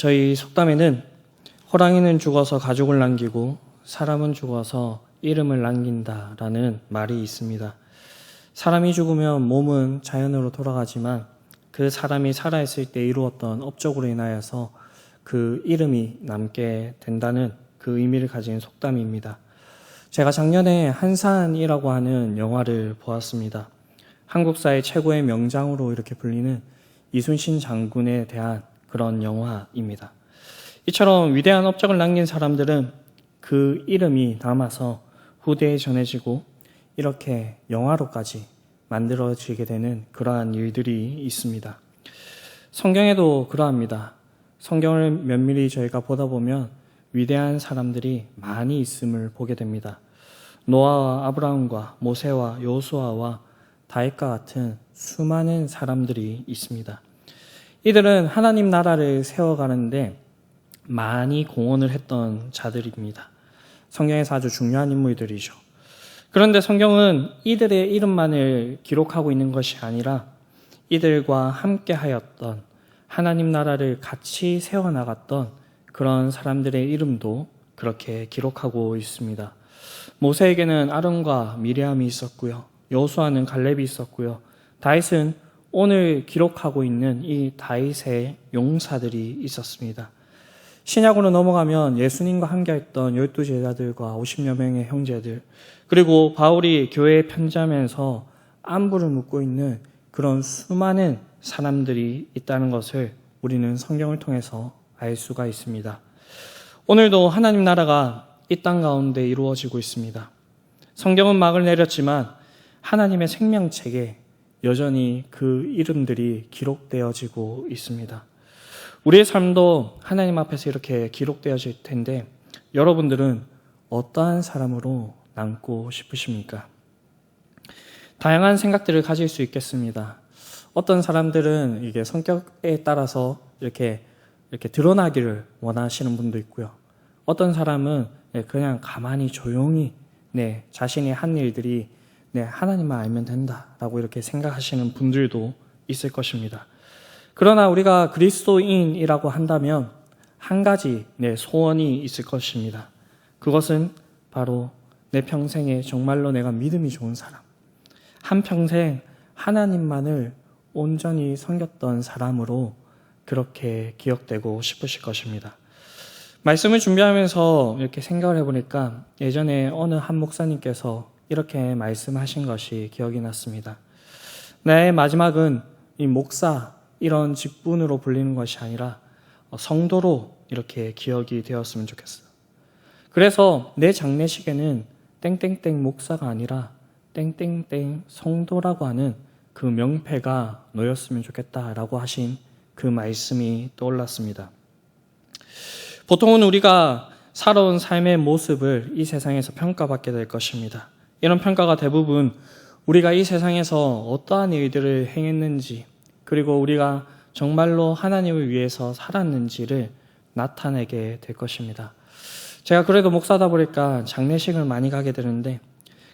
저희 속담에는 호랑이는 죽어서 가죽을 남기고 사람은 죽어서 이름을 남긴다라는 말이 있습니다. 사람이 죽으면 몸은 자연으로 돌아가지만 그 사람이 살아있을 때 이루었던 업적으로 인하여서 그 이름이 남게 된다는 그 의미를 가진 속담입니다. 제가 작년에 한산이라고 하는 영화를 보았습니다. 한국사의 최고의 명장으로 이렇게 불리는 이순신 장군에 대한 그런 영화입니다. 이처럼 위대한 업적을 남긴 사람들은 그 이름이 남아서 후대에 전해지고 이렇게 영화로까지 만들어지게 되는 그러한 일들이 있습니다. 성경에도 그러합니다. 성경을 면밀히 저희가 보다 보면 위대한 사람들이 많이 있음을 보게 됩니다. 노아와 아브라함과 모세와 여호수아와 다윗과 같은 수많은 사람들이 있습니다. 이들은 하나님 나라를 세워가는데 많이 공헌을 했던 자들입니다. 성경에서 아주 중요한 인물들이죠. 그런데 성경은 이들의 이름만을 기록하고 있는 것이 아니라 이들과 함께 하였던 하나님 나라를 같이 세워나갔던 그런 사람들의 이름도 그렇게 기록하고 있습니다. 모세에게는 아론과 미리암이 있었고요. 여호수아는 갈렙이 있었고요. 다윗은 오늘 기록하고 있는 이 다윗의 용사들이 있었습니다. 신약으로 넘어가면 예수님과 함께했던 12 제자들과 50여 명의 형제들, 그리고 바울이 교회에 편지하면서 안부를 묻고 있는 그런 수많은 사람들이 있다는 것을 우리는 성경을 통해서 알 수가 있습니다. 오늘도 하나님 나라가 이 땅 가운데 이루어지고 있습니다. 성경은 막을 내렸지만 하나님의 생명책에 여전히 그 이름들이 기록되어지고 있습니다. 우리의 삶도 하나님 앞에서 이렇게 기록되어질 텐데 여러분들은 어떠한 사람으로 남고 싶으십니까? 다양한 생각들을 가질 수 있겠습니다. 어떤 사람들은 이게 성격에 따라서 이렇게 드러나기를 원하시는 분도 있고요. 어떤 사람은 그냥 가만히 조용히 자신이 한 일들이 하나님만 알면 된다라고 이렇게 생각하시는 분들도 있을 것입니다. 그러나 우리가 그리스도인이라고 한다면 한 가지 소원이 있을 것입니다. 그것은 바로 내 평생에 정말로 내가 믿음이 좋은 사람, 한평생 하나님만을 온전히 섬겼던 사람으로 그렇게 기억되고 싶으실 것입니다. 말씀을 준비하면서 이렇게 생각을 해보니까 예전에 어느 한 목사님께서 이렇게 말씀하신 것이 기억이 났습니다. 나의 마지막은 이 목사 이런 직분으로 불리는 것이 아니라 성도로 이렇게 기억이 되었으면 좋겠어요. 그래서 내 장례식에는 땡땡땡 목사가 아니라 땡땡땡 성도라고 하는 그 명패가 놓였으면 좋겠다라고 하신 그 말씀이 떠올랐습니다. 보통은 우리가 살아온 삶의 모습을 이 세상에서 평가받게 될 것입니다. 이런 평가가 대부분 우리가 이 세상에서 어떠한 일들을 행했는지, 그리고 우리가 정말로 하나님을 위해서 살았는지를 나타내게 될 것입니다. 제가 그래도 목사다 보니까 장례식을 많이 가게 되는데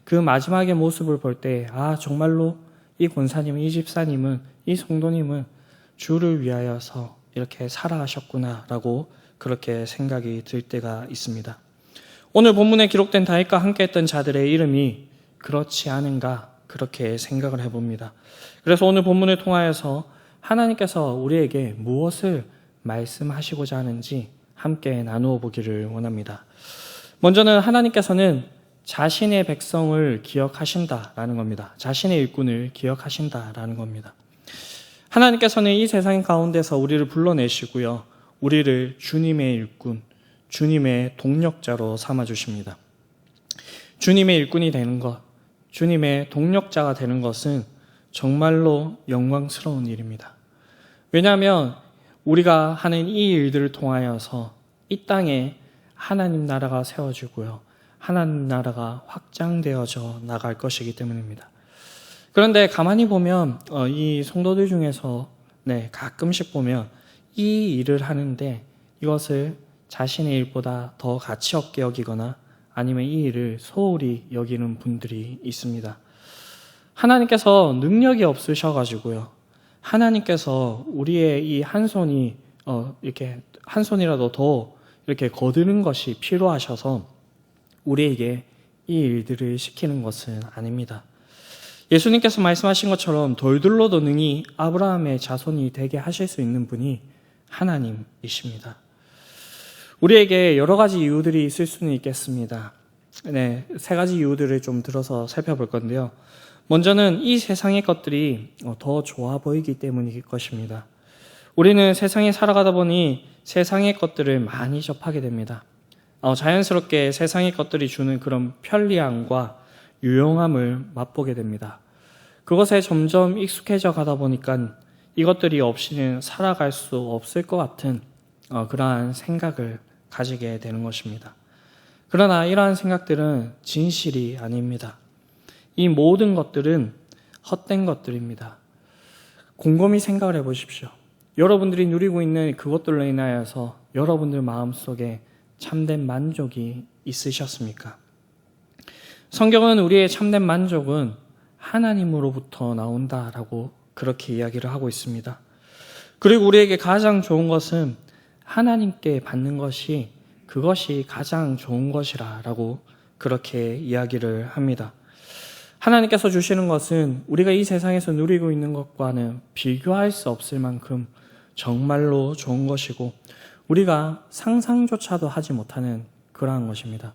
그 마지막의 모습을 볼 때 정말로 이 권사님은, 이 집사님은, 이 성도님은 주를 위하여서 이렇게 살아가셨구나라고 그렇게 생각이 들 때가 있습니다. 오늘 본문에 기록된 다윗과 함께했던 자들의 이름이 그렇지 않은가 그렇게 생각을 해봅니다. 그래서 오늘 본문을 통하여서 하나님께서 우리에게 무엇을 말씀하시고자 하는지 함께 나누어 보기를 원합니다. 먼저는 하나님께서는 자신의 백성을 기억하신다라는 겁니다. 자신의 일꾼을 기억하신다라는 겁니다. 하나님께서는 이 세상 가운데서 우리를 불러내시고요, 우리를 주님의 일꾼, 주님의 동력자로 삼아주십니다. 주님의 일꾼이 되는 것, 주님의 동력자가 되는 것은 정말로 영광스러운 일입니다. 왜냐하면 우리가 하는 이 일들을 통하여서 이 땅에 하나님 나라가 세워지고요, 하나님 나라가 확장되어져 나갈 것이기 때문입니다. 그런데 가만히 보면 이 성도들 중에서 가끔씩 보면 이 일을 하는데 이것을 자신의 일보다 더 가치 없게 여기거나 아니면 이 일을 소홀히 여기는 분들이 있습니다. 하나님께서 능력이 없으셔가지고요, 하나님께서 우리의 이 한 손이 이렇게 한 손이라도 더 이렇게 거두는 것이 필요하셔서 우리에게 이 일들을 시키는 것은 아닙니다. 예수님께서 말씀하신 것처럼 돌들로도 능히 아브라함의 자손이 되게 하실 수 있는 분이 하나님이십니다. 우리에게 여러 가지 이유들이 있을 수는 있겠습니다. 네, 세 가지 이유들을 좀 들어서 살펴볼 건데요. 먼저는 이 세상의 것들이 더 좋아 보이기 때문일 것입니다. 우리는 세상에 살아가다 보니 세상의 것들을 많이 접하게 됩니다. 자연스럽게 세상의 것들이 주는 그런 편리함과 유용함을 맛보게 됩니다. 그것에 점점 익숙해져 가다 보니까 이것들이 없이는 살아갈 수 없을 것 같은 그러한 생각을 가지게 되는 것입니다. 그러나 이러한 생각들은 진실이 아닙니다. 이 모든 것들은 헛된 것들입니다. 곰곰이 생각을 해보십시오. 여러분들이 누리고 있는 그것들로 인하여서 여러분들 마음속에 참된 만족이 있으셨습니까? 성경은 우리의 참된 만족은 하나님으로부터 나온다라고 그렇게 이야기를 하고 있습니다. 그리고 우리에게 가장 좋은 것은 하나님께 받는 것이 그것이 가장 좋은 것이라고 그렇게 이야기를 합니다. 하나님께서 주시는 것은 우리가 이 세상에서 누리고 있는 것과는 비교할 수 없을 만큼 정말로 좋은 것이고 우리가 상상조차도 하지 못하는 그러한 것입니다.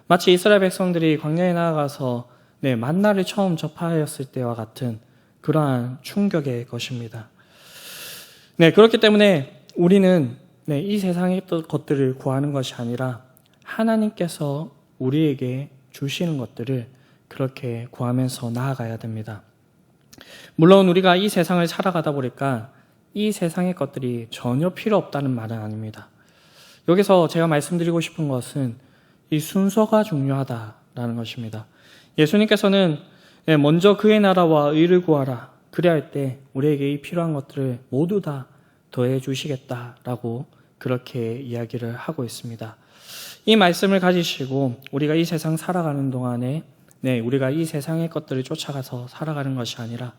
마치 이스라엘 백성들이 광야에 나아가서 만나를 처음 접하였을 때와 같은 그러한 충격의 것입니다. 그렇기 때문에 우리는 이 세상의 것들을 구하는 것이 아니라 하나님께서 우리에게 주시는 것들을 그렇게 구하면서 나아가야 됩니다. 물론 우리가 이 세상을 살아가다 보니까 이 세상의 것들이 전혀 필요 없다는 말은 아닙니다. 여기서 제가 말씀드리고 싶은 것은 이 순서가 중요하다라는 것입니다. 예수님께서는 먼저 그의 나라와 의를 구하라. 그래야 할 때 우리에게 이 필요한 것들을 모두 다 더해 주시겠다라고 그렇게 이야기를 하고 있습니다. 이 말씀을 가지시고 우리가 이 세상 살아가는 동안에 우리가 이 세상의 것들을 쫓아가서 살아가는 것이 아니라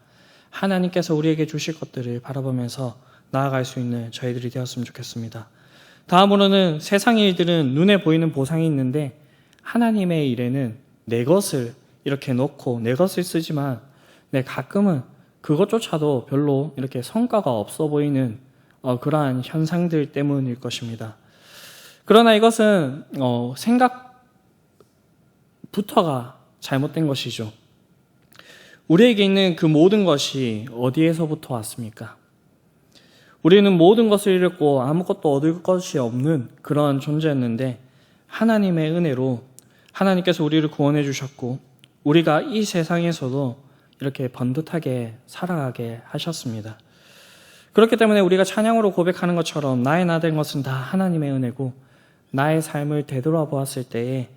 하나님께서 우리에게 주실 것들을 바라보면서 나아갈 수 있는 저희들이 되었으면 좋겠습니다. 다음으로는 세상의 일들은 눈에 보이는 보상이 있는데 하나님의 일에는 내 것을 이렇게 놓고 내 것을 쓰지만 가끔은 그것조차도 별로 이렇게 성과가 없어 보이는 그러한 현상들 때문일 것입니다. 그러나 이것은 생각부터가 잘못된 것이죠. 우리에게 있는 그 모든 것이 어디에서부터 왔습니까? 우리는 모든 것을 잃었고 아무것도 얻을 것이 없는 그런 존재였는데 하나님의 은혜로 하나님께서 우리를 구원해 주셨고 우리가 이 세상에서도 이렇게 번듯하게 살아가게 하셨습니다. 그렇기 때문에 우리가 찬양으로 고백하는 것처럼 나의 나 된 것은 다 하나님의 은혜고 나의 삶을 되돌아보았을 때에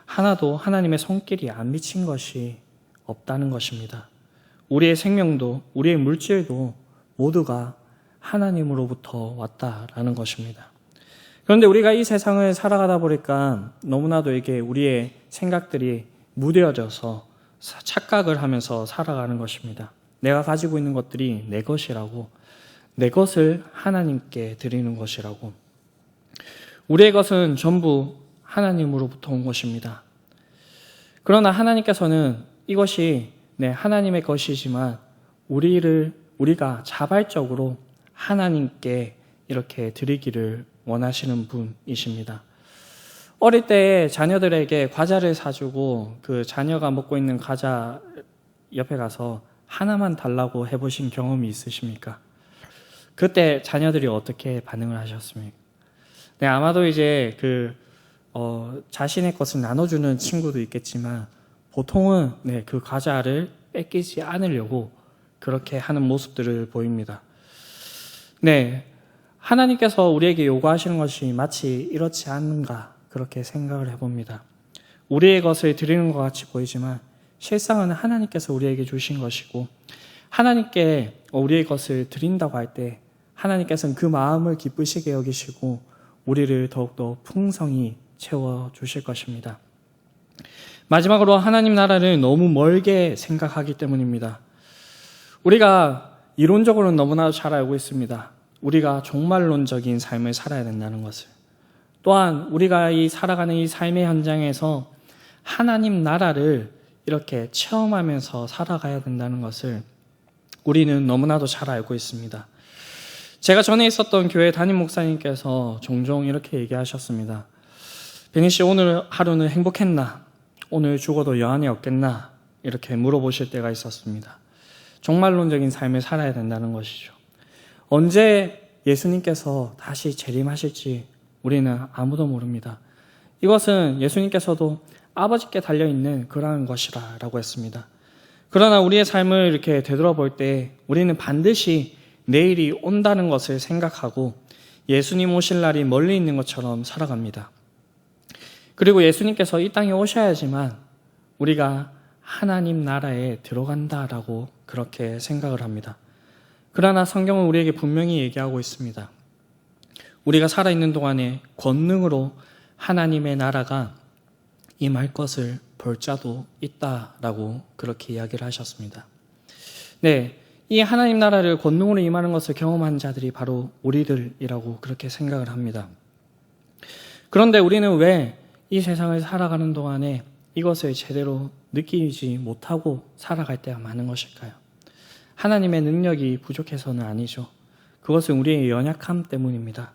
하나도 하나님의 손길이 안 미친 것이 없다는 것입니다. 우리의 생명도 우리의 물질도 모두가 하나님으로부터 왔다라는 것입니다. 그런데 우리가 이 세상을 살아가다 보니까 너무나도 이게 우리의 생각들이 무뎌져서 착각을 하면서 살아가는 것입니다. 내가 가지고 있는 것들이 내 것이라고, 내 것을 하나님께 드리는 것이라고. 우리의 것은 전부 하나님으로부터 온 것입니다. 그러나 하나님께서는 이것이 하나님의 것이지만 우리가 자발적으로 하나님께 이렇게 드리기를 원하시는 분이십니다. 어릴 때 자녀들에게 과자를 사주고 그 자녀가 먹고 있는 과자 옆에 가서 하나만 달라고 해보신 경험이 있으십니까? 그때 자녀들이 어떻게 반응을 하셨습니까? 아마도 이제 자신의 것을 나눠주는 친구도 있겠지만 보통은 그 과자를 뺏기지 않으려고 그렇게 하는 모습들을 보입니다. 하나님께서 우리에게 요구하시는 것이 마치 이렇지 않은가 그렇게 생각을 해봅니다. 우리의 것을 드리는 것 같이 보이지만 실상은 하나님께서 우리에게 주신 것이고 하나님께 우리의 것을 드린다고 할 때 하나님께서는 그 마음을 기쁘시게 여기시고 우리를 더욱더 풍성히 채워주실 것입니다. 마지막으로 하나님 나라를 너무 멀게 생각하기 때문입니다. 우리가 이론적으로는 너무나 잘 알고 있습니다. 우리가 종말론적인 삶을 살아야 된다는 것을, 또한 우리가 살아가는 이 삶의 현장에서 하나님 나라를 이렇게 체험하면서 살아가야 된다는 것을 우리는 너무나도 잘 알고 있습니다. 제가 전에 있었던 교회 담임 목사님께서 종종 이렇게 얘기하셨습니다. 베니 씨, 오늘 하루는 행복했나? 오늘 죽어도 여한이 없겠나? 이렇게 물어보실 때가 있었습니다. 종말론적인 삶을 살아야 된다는 것이죠. 언제 예수님께서 다시 재림하실지 우리는 아무도 모릅니다. 이것은 예수님께서도 아버지께 달려있는 그러한 것이라 라고 했습니다. 그러나 우리의 삶을 이렇게 되돌아볼 때 우리는 반드시 내일이 온다는 것을 생각하고 예수님 오실 날이 멀리 있는 것처럼 살아갑니다. 그리고 예수님께서 이 땅에 오셔야지만 우리가 하나님 나라에 들어간다라고 그렇게 생각을 합니다. 그러나 성경은 우리에게 분명히 얘기하고 있습니다. 우리가 살아있는 동안에 권능으로 하나님의 나라가 임할 것을 볼 자도 있다라고 그렇게 이야기를 하셨습니다. 네, 이 하나님 나라를 권능으로 임하는 것을 경험한 자들이 바로 우리들이라고 그렇게 생각을 합니다. 그런데 우리는 왜 이 세상을 살아가는 동안에 이것을 제대로 느끼지 못하고 살아갈 때가 많은 것일까요? 하나님의 능력이 부족해서는 아니죠. 그것은 우리의 연약함 때문입니다.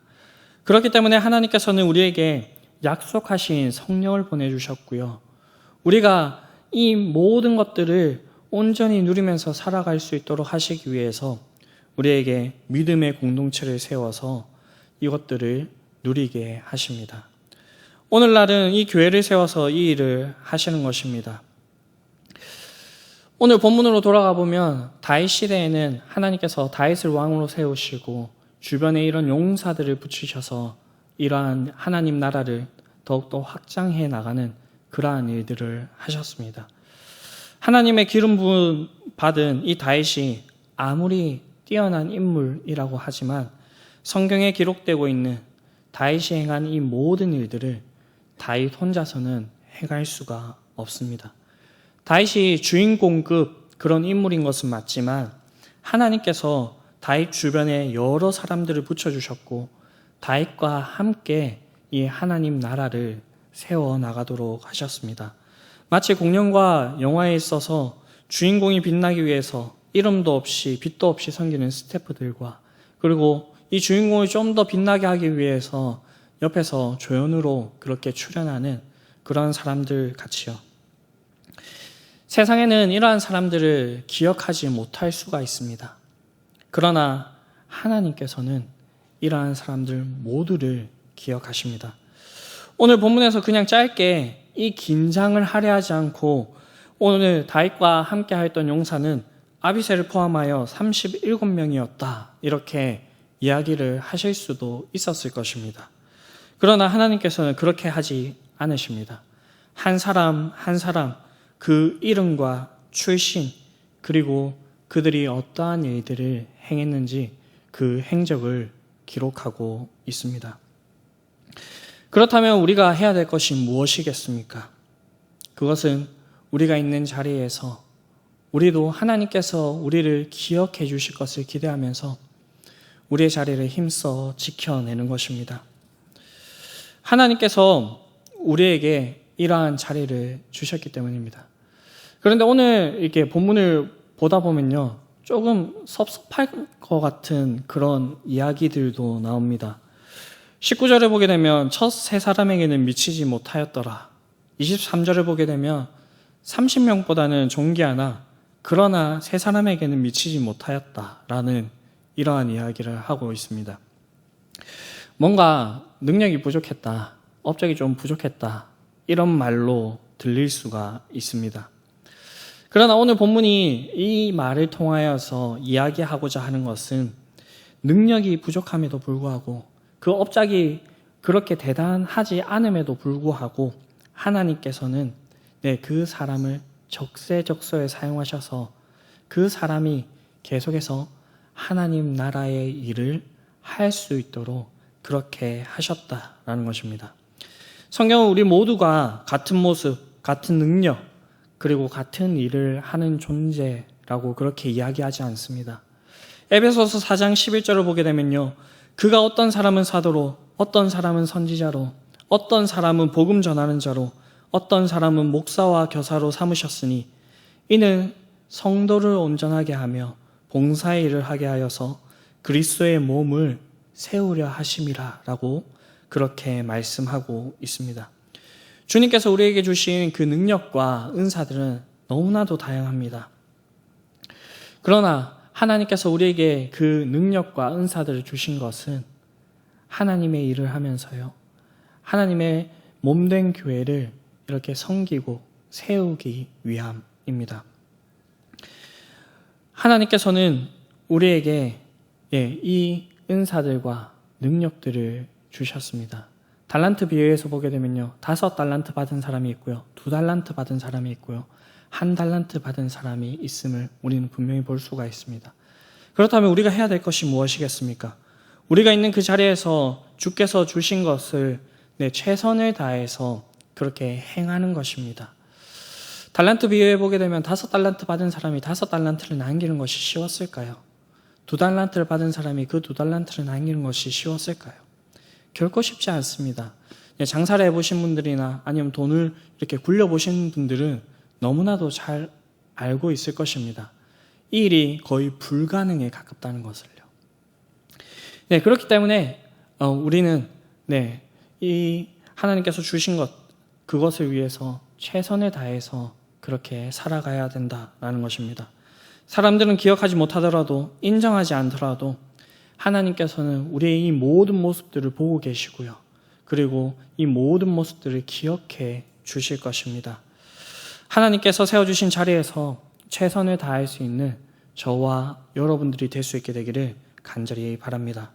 그렇기 때문에 하나님께서는 우리에게 약속하신 성령을 보내주셨고요. 우리가 이 모든 것들을 온전히 누리면서 살아갈 수 있도록 하시기 위해서 우리에게 믿음의 공동체를 세워서 이것들을 누리게 하십니다. 오늘날은 이 교회를 세워서 이 일을 하시는 것입니다. 오늘 본문으로 돌아가 보면 다윗 시대에는 하나님께서 다윗을 왕으로 세우시고 주변에 이런 용사들을 붙이셔서 이러한 하나님 나라를 더욱더 확장해 나가는 그러한 일들을 하셨습니다. 하나님의 기름 부음 받은 이 다윗이 아무리 뛰어난 인물이라고 하지만 성경에 기록되고 있는 다윗이 행한 이 모든 일들을 다윗 혼자서는 행할 수가 없습니다. 다윗이 주인공급 그런 인물인 것은 맞지만 하나님께서 다윗 주변에 여러 사람들을 붙여주셨고 다윗과 함께 이 하나님 나라를 세워나가도록 하셨습니다. 마치 공연과 영화에 있어서 주인공이 빛나기 위해서 이름도 없이 빛도 없이 섬기는 스태프들과 그리고 이 주인공을 좀 더 빛나게 하기 위해서 옆에서 조연으로 그렇게 출연하는 그런 사람들 같이요. 세상에는 이러한 사람들을 기억하지 못할 수가 있습니다. 그러나 하나님께서는 이러한 사람들 모두를 기억하십니다. 오늘 본문에서 그냥 짧게 이 긴장을 하려 하지 않고 오늘 다윗과 함께 하였던 용사는 아비새를 포함하여 37명이었다. 이렇게 이야기를 하실 수도 있었을 것입니다. 그러나 하나님께서는 그렇게 하지 않으십니다. 한 사람 한 사람 그 이름과 출신 그리고 그들이 어떠한 일들을 행했는지 그 행적을 기록하고 있습니다. 그렇다면 우리가 해야 될 것이 무엇이겠습니까? 그것은 우리가 있는 자리에서 우리도 하나님께서 우리를 기억해 주실 것을 기대하면서 우리의 자리를 힘써 지켜내는 것입니다. 하나님께서 우리에게 이러한 자리를 주셨기 때문입니다. 그런데 오늘 이렇게 본문을 보다 보면요, 조금 섭섭할 것 같은 그런 이야기들도 나옵니다. 19절을 보게 되면 첫 세 사람에게는 미치지 못하였더라. 23절을 보게 되면 30명보다는 존귀하나 그러나 세 사람에게는 미치지 못하였다라는 이러한 이야기를 하고 있습니다. 뭔가 능력이 부족했다, 업적이 좀 부족했다 이런 말로 들릴 수가 있습니다. 그러나 오늘 본문이 이 말을 통하여서 이야기하고자 하는 것은 능력이 부족함에도 불구하고 그 업적이 그렇게 대단하지 않음에도 불구하고 하나님께서는 그 사람을 적세적소에 사용하셔서 그 사람이 계속해서 하나님 나라의 일을 할 수 있도록 그렇게 하셨다라는 것입니다. 성경은 우리 모두가 같은 모습, 같은 능력, 그리고 같은 일을 하는 존재라고 그렇게 이야기하지 않습니다. 에베소서 4장 11절을 보게 되면요, 그가 어떤 사람은 사도로, 어떤 사람은 선지자로, 어떤 사람은 복음 전하는 자로, 어떤 사람은 목사와 교사로 삼으셨으니 이는 성도를 온전하게 하며 봉사의 일을 하게 하여서 그리스도의 몸을 세우려 하심이라 라고 그렇게 말씀하고 있습니다. 주님께서 우리에게 주신 그 능력과 은사들은 너무나도 다양합니다. 그러나 하나님께서 우리에게 그 능력과 은사들을 주신 것은 하나님의 일을 하면서요, 하나님의 몸된 교회를 이렇게 섬기고 세우기 위함입니다. 하나님께서는 우리에게 이 은사들과 능력들을 주셨습니다. 달란트 비유에서 보게 되면요, 5달란트 받은 사람이 있고요, 2달란트 받은 사람이 있고요, 1달란트 받은 사람이 있음을 우리는 분명히 볼 수가 있습니다. 그렇다면 우리가 해야 될 것이 무엇이겠습니까? 우리가 있는 그 자리에서 주께서 주신 것을 최선을 다해서 그렇게 행하는 것입니다. 달란트 비유에 보게 되면 5달란트 받은 사람이 5달란트를 남기는 것이 쉬웠을까요? 2달란트를 받은 사람이 그 2달란트를 남기는 것이 쉬웠을까요? 결코 쉽지 않습니다. 장사를 해보신 분들이나 아니면 돈을 이렇게 굴려보신 분들은 너무나도 잘 알고 있을 것입니다. 이 일이 거의 불가능에 가깝다는 것을요. 그렇기 때문에 우리는 이 하나님께서 주신 것, 그것을 위해서 최선을 다해서 그렇게 살아가야 된다라는 것입니다. 사람들은 기억하지 못하더라도, 인정하지 않더라도 하나님께서는 우리의 이 모든 모습들을 보고 계시고요, 그리고 이 모든 모습들을 기억해 주실 것입니다. 하나님께서 세워주신 자리에서 최선을 다할 수 있는 저와 여러분들이 될 수 있게 되기를 간절히 바랍니다.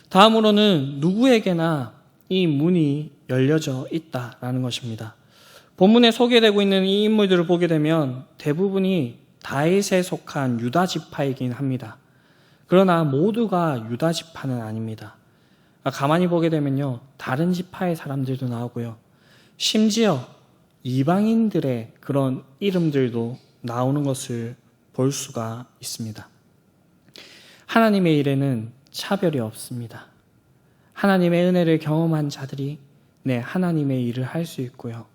다음으로는 누구에게나 이 문이 열려져 있다라는 것입니다. 본문에 소개되고 있는 이 인물들을 보게 되면 대부분이 다윗에 속한 유다 지파이긴 합니다. 그러나 모두가 유다 지파는 아닙니다. 가만히 보게 되면요, 다른 지파의 사람들도 나오고요, 심지어 이방인들의 그런 이름들도 나오는 것을 볼 수가 있습니다. 하나님의 일에는 차별이 없습니다. 하나님의 은혜를 경험한 자들이 하나님의 일을 할 수 있고요,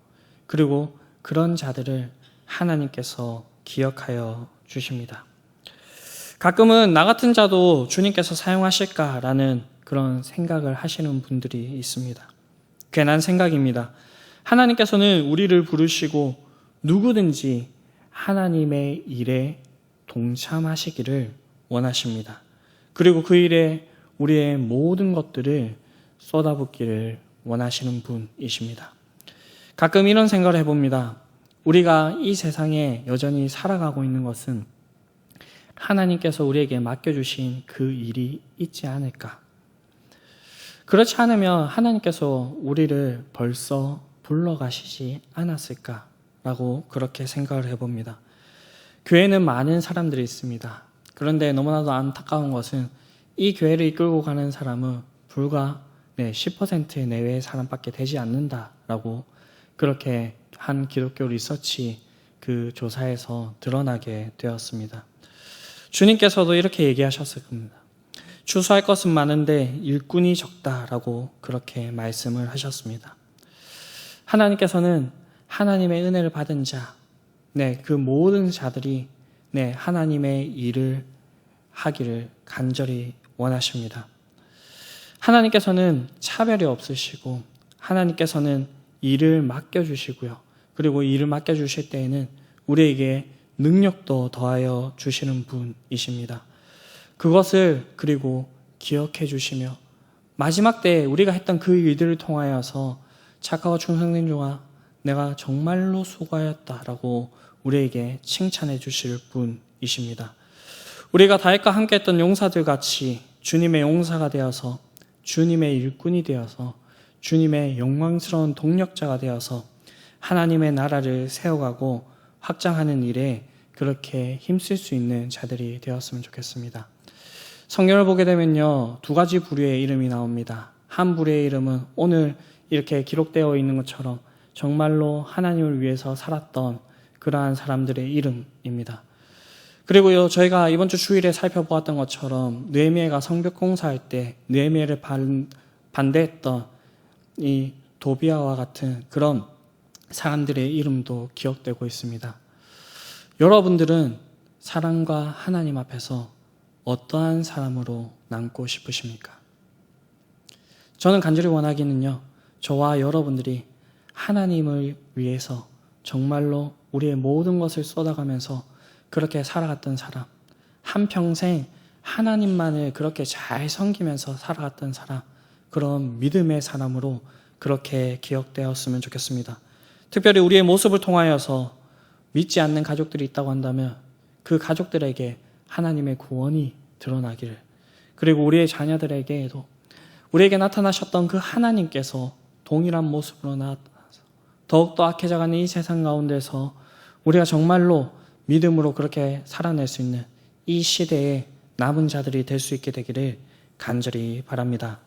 그리고 그런 자들을 하나님께서 기억하여 주십니다. 가끔은 나 같은 자도 주님께서 사용하실까라는 그런 생각을 하시는 분들이 있습니다. 괜한 생각입니다. 하나님께서는 우리를 부르시고 누구든지 하나님의 일에 동참하시기를 원하십니다. 그리고 그 일에 우리의 모든 것들을 쏟아붓기를 원하시는 분이십니다. 가끔 이런 생각을 해봅니다. 우리가 이 세상에 여전히 살아가고 있는 것은 하나님께서 우리에게 맡겨주신 그 일이 있지 않을까? 그렇지 않으면 하나님께서 우리를 벌써 불러가시지 않았을까라고 그렇게 생각을 해봅니다. 교회는 많은 사람들이 있습니다. 그런데 너무나도 안타까운 것은 이 교회를 이끌고 가는 사람은 불과 10% 내외의 사람밖에 되지 않는다라고 그렇게 한 기독교 리서치 그 조사에서 드러나게 되었습니다. 주님께서도 이렇게 얘기하셨을 겁니다. 추수할 것은 많은데 일꾼이 적다라고 그렇게 말씀을 하셨습니다. 하나님께서는 하나님의 은혜를 받은 자, 그 모든 자들이 하나님의 일을 하기를 간절히 원하십니다. 하나님께서는 차별이 없으시고 하나님께서는 일을 맡겨주시고요, 그리고 일을 맡겨주실 때에는 우리에게 능력도 더하여 주시는 분이십니다. 그것을 그리고 기억해 주시며 마지막 때에 우리가 했던 그 일들을 통하여서 착하고 충성된 종아, 내가 정말로 수고하였다라고 우리에게 칭찬해 주실 분이십니다. 우리가 다윗과 함께 했던 용사들 같이 주님의 용사가 되어서, 주님의 일꾼이 되어서, 주님의 영광스러운 동력자가 되어서 하나님의 나라를 세워가고 확장하는 일에 그렇게 힘쓸 수 있는 자들이 되었으면 좋겠습니다. 성경을 보게 되면요, 2가지 부류의 이름이 나옵니다. 한 부류의 이름은 오늘 이렇게 기록되어 있는 것처럼 정말로 하나님을 위해서 살았던 그러한 사람들의 이름입니다. 그리고요, 저희가 이번 주 주일에 살펴보았던 것처럼 느헤미야가 성벽 공사할 때 느헤미야를 반대했던 이 도비아와 같은 그런 사람들의 이름도 기억되고 있습니다. 여러분들은 사랑과 하나님 앞에서 어떠한 사람으로 남고 싶으십니까? 저는 간절히 원하기는요, 저와 여러분들이 하나님을 위해서 정말로 우리의 모든 것을 쏟아가면서 그렇게 살아갔던 사람, 한평생 하나님만을 그렇게 잘 섬기면서 살아갔던 사람, 그런 믿음의 사람으로 그렇게 기억되었으면 좋겠습니다. 특별히 우리의 모습을 통하여서 믿지 않는 가족들이 있다고 한다면 그 가족들에게 하나님의 구원이 드러나기를, 그리고 우리의 자녀들에게도 우리에게 나타나셨던 그 하나님께서 동일한 모습으로 나타나서 더욱더 악해져가는 이 세상 가운데서 우리가 정말로 믿음으로 그렇게 살아낼 수 있는 이 시대의 남은 자들이 될 수 있게 되기를 간절히 바랍니다.